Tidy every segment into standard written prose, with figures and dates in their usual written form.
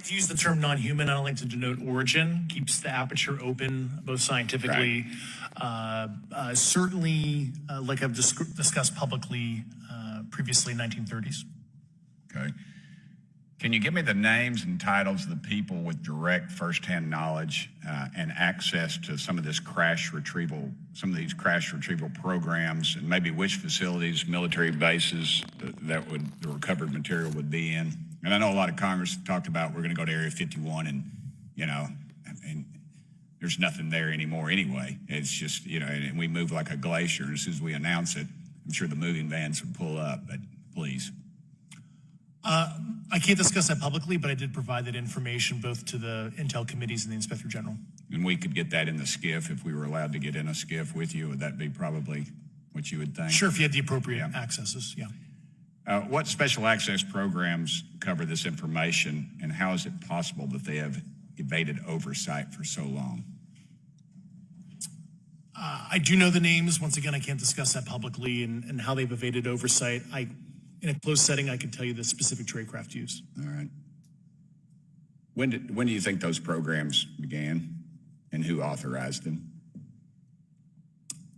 to use the term non-human. I don't like to denote origin. Keeps the aperture open, both scientifically. Right. Certainly, like I've discussed publicly previously, 1930s. Okay. Can you give me the names and titles of the people with direct firsthand knowledge and access to some of this crash retrieval, some of these crash retrieval programs, and maybe which facilities, military bases the recovered material would be in? And I know a lot of Congress talked about we're going to go to Area 51, and and there's nothing there anymore anyway. It's just and we move like a glacier. And as soon as we announce it, I'm sure the moving vans would pull up. But please. I can't discuss that publicly, but I did provide that information both to the Intel committees and the Inspector General. And we could get that in the SCIF if we were allowed to get in a SCIF with you. Would that be probably what you would think? Sure, if you had the appropriate accesses, yeah. What special access programs cover this information, and how is it possible that they have evaded oversight for so long? I do know the names. Once again, I can't discuss that publicly and how they've evaded oversight. In a closed setting, I can tell you the specific tradecraft used. All right. When do you think those programs began, and who authorized them?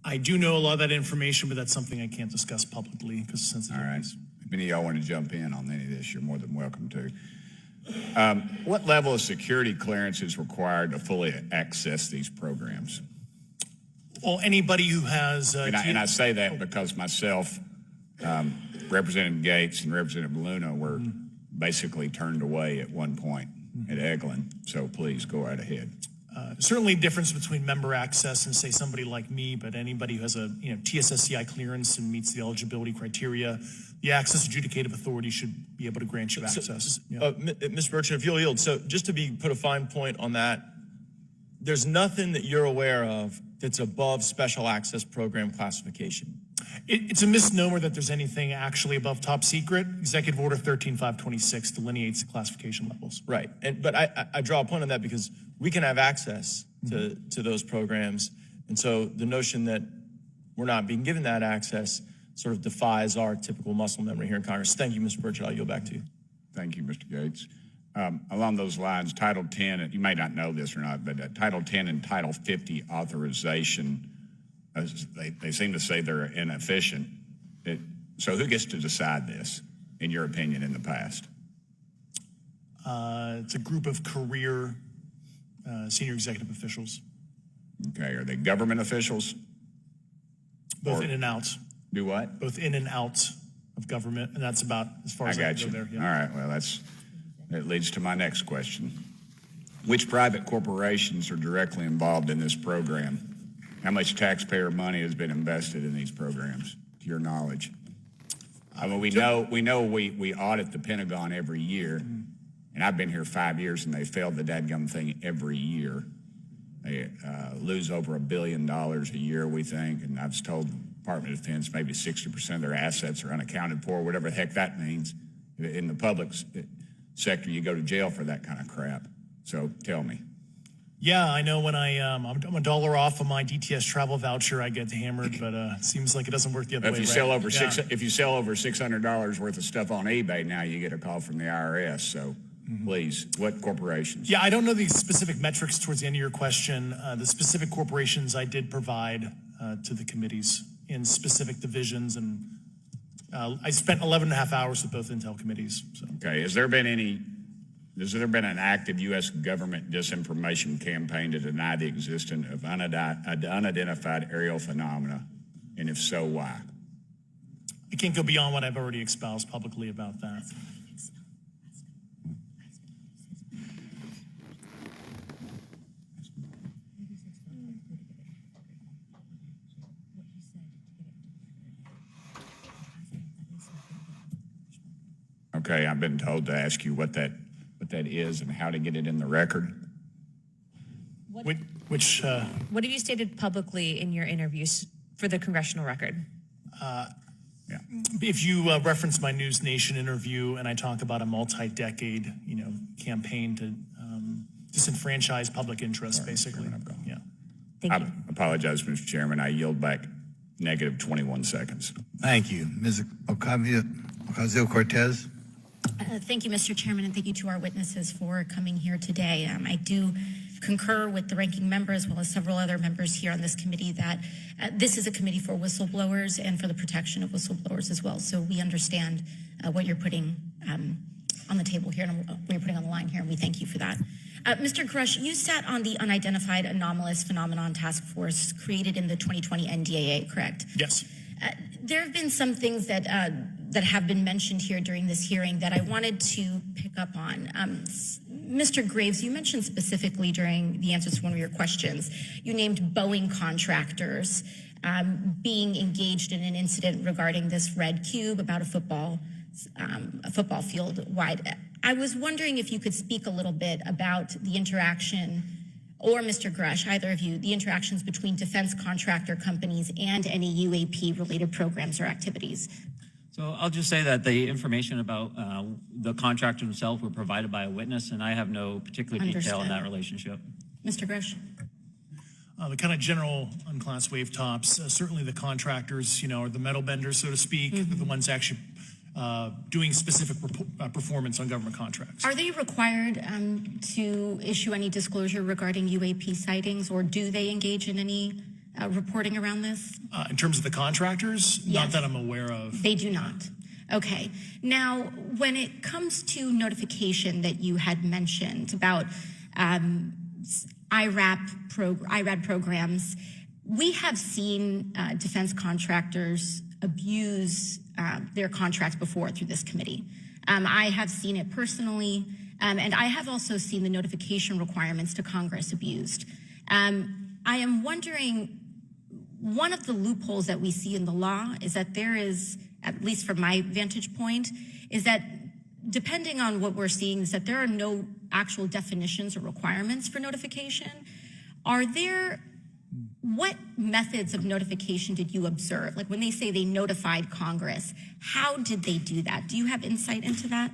I do know a lot of that information, but that's something I can't discuss publicly because it's sensitive. All right. If any of y'all want to jump in on any of this, you're more than welcome to. What level of security clearance is required to fully access these programs? Well, anybody who has... and I say that because myself... Representative Gates and Representative Luna were basically turned away at one point at Eglin. So please go right ahead. Certainly difference between member access and say somebody like me, but anybody who has a TSSCI clearance and meets the eligibility criteria, the access adjudicative authority should be able to grant you access. Mr. Burchett, if you'll yield, so just to put a fine point on that, there's nothing that you're aware of that's above special access program classification. It's a misnomer that there's anything actually above top secret. Executive Order 13526 delineates the classification levels. Right, but I draw a point on that because we can have access to those programs, and so the notion that we're not being given that access sort of defies our typical muscle memory here in Congress. Thank you, Mr. Burchett. I'll yield back to you. Thank you, Mr. Gates. Along those lines, Title 10, you may not know this or not, but Title 10 and Title 50 authorization, they seem to say they're inefficient. So who gets to decide this, in your opinion, in the past? It's a group of career senior executive officials. Okay, are they government officials? Both in and out. Do what? Both in and out of government, and that's about as far as I can go there. Yeah. All right, well, that leads to my next question. Which private corporations are directly involved in this program? How much taxpayer money has been invested in these programs, to your knowledge? I mean, we know we audit the Pentagon every year, and I've been here 5 years, and they failed the dadgum thing every year. They lose over $1 billion a year, we think, and I've told the Department of Defense maybe 60% of their assets are unaccounted for, whatever the heck that means. In the public sector, you go to jail for that kind of crap. So tell me. Yeah, I know when I'm a dollar off of my DTS travel voucher, I get hammered, but it seems like it doesn't work the other way. If you sell over if you sell over $600 worth of stuff on eBay, now you get a call from the IRS. So please, what corporations? Yeah, I don't know the specific metrics towards the end of your question. The specific corporations I did provide to the committees in specific divisions, and I spent 11 and a half hours with both Intel committees. So. Okay, has there been an active U.S. government disinformation campaign to deny the existence of unidentified aerial phenomena? And if so, why? I can't go beyond what I've already espoused publicly about that. Okay, I've been told to ask you what that is and how to get it in the record. What have you stated publicly in your interviews for the congressional record? If you reference my News Nation interview, and I talk about a multi-decade, campaign to disenfranchise public interest, basically. Yeah. Thank you. I apologize, Mr. Chairman. I yield back negative 21 seconds. Thank you. Ms. Ocasio-Cortez. Thank you, Mr. Chairman, and thank you to our witnesses for coming here today. I do concur with the ranking member as well as several other members here on this committee that this is a committee for whistleblowers and for the protection of whistleblowers as well. So we understand what you're putting on the table here and what you're putting on the line here, and we thank you for that. Mr. Grush, you sat on the Unidentified Anomalous Phenomenon Task Force created in the 2020 NDAA, correct? Yes. There have been some things that have been mentioned here during this hearing that I wanted to pick up on. Mr. Graves, you mentioned specifically during the answers to one of your questions, you named Boeing contractors being engaged in an incident regarding this red cube about a football field wide. I was wondering if you could speak a little bit about the interaction, or Mr. Grush, either of you, the interactions between defense contractor companies and any UAP-related programs or activities. So I'll just say that the information about the contractor himself were provided by a witness, and I have no particular detail in that relationship. Mr. Grush. The kind of general unclassed wave tops, certainly the contractors, are the metal benders, so to speak, are the ones actually doing specific performance on government contracts. Are they required to issue any disclosure regarding UAP sightings, or do they engage in any reporting around this? In terms of the contractors, Yes. not that I'm aware of. They do not. Okay. Now, when it comes to notification that you had mentioned about IRAD programs, we have seen defense contractors abuse their contracts before through this committee. I have seen it personally, and I have also seen the notification requirements to Congress abused. I am wondering, one of the loopholes that we see in the law is that there is, at least from my vantage point, is that depending on what we're seeing, is that there are no actual definitions or requirements for notification. What methods of notification did you observe? Like when they say they notified Congress, how did they do that? Do you have insight into that?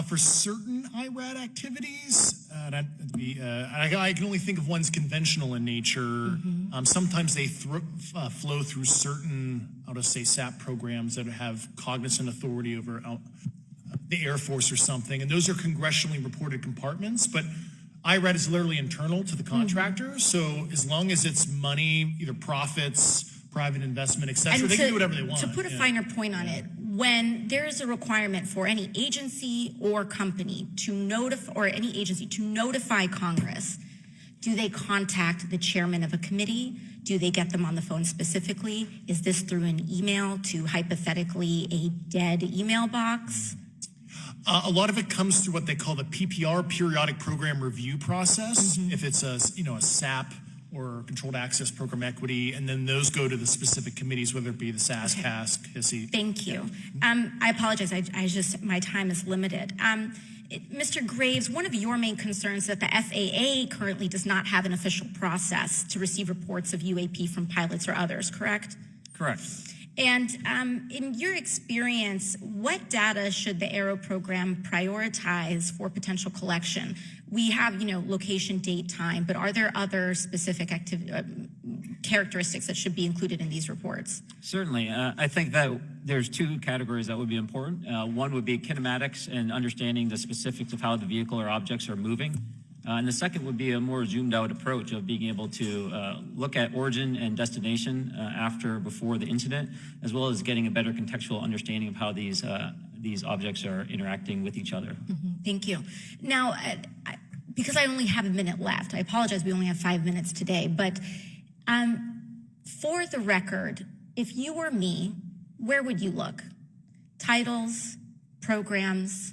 For certain IRAD activities, I can only think of ones conventional in nature. Sometimes they flow through certain, I'll just say, SAP programs that have cognizant authority over the Air Force or something, and those are congressionally reported compartments, but IRAD is literally internal to the contractor, so as long as it's money, either profits, private investment, et cetera, they can do whatever they want. To put a finer point on it, when there is a requirement for any agency or company to notify, or any agency to notify Congress, do they contact the chairman of a committee? Do they get them on the phone specifically? Is this through an email to hypothetically a dead email box? A lot of it comes through what they call the PPR, Periodic Program Review process. If it's a SAP or Controlled Access Program Equity, and then those go to the specific committees, whether it be the SAS, CASC, HISI. Thank you. I apologize. I just, my time is limited. Mr. Graves, one of your main concerns is that the FAA currently does not have an official process to receive reports of UAP from pilots or others, correct? Correct. And in your experience, what data should the Aero program prioritize for potential collection? We have, location, date, time, but are there other specific characteristics that should be included in these reports? Certainly. I think that there's two categories that would be important. One would be kinematics and understanding the specifics of how the vehicle or objects are moving. And the second would be a more zoomed out approach of being able to look at origin and destination before the incident, as well as getting a better contextual understanding of how these objects are interacting with each other. Thank you. Now, because I only have a minute left, I apologize, we only have 5 minutes today, but for the record, if you were me, where would you look? Titles, programs,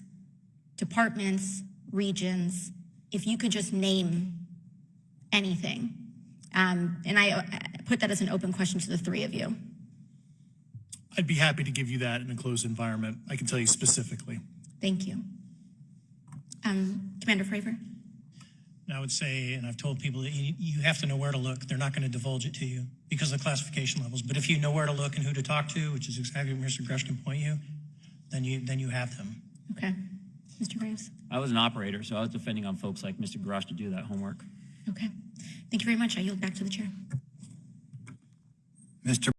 departments, regions, if you could just name anything. And I put that as an open question to the three of you. I'd be happy to give you that in a closed environment. I can tell you specifically. Thank you. Commander Fravor? I would say, and I've told people that you have to know where to look. They're not going to divulge it to you because of the classification levels. But if you know where to look and who to talk to, which is exactly where Mr. Grush can point you, then you have them. Okay. Mr. Graves? I was an operator, so I was depending on folks like Mr. Garage to do that homework. Okay. Thank you very much. I yield back to the chair. Mr.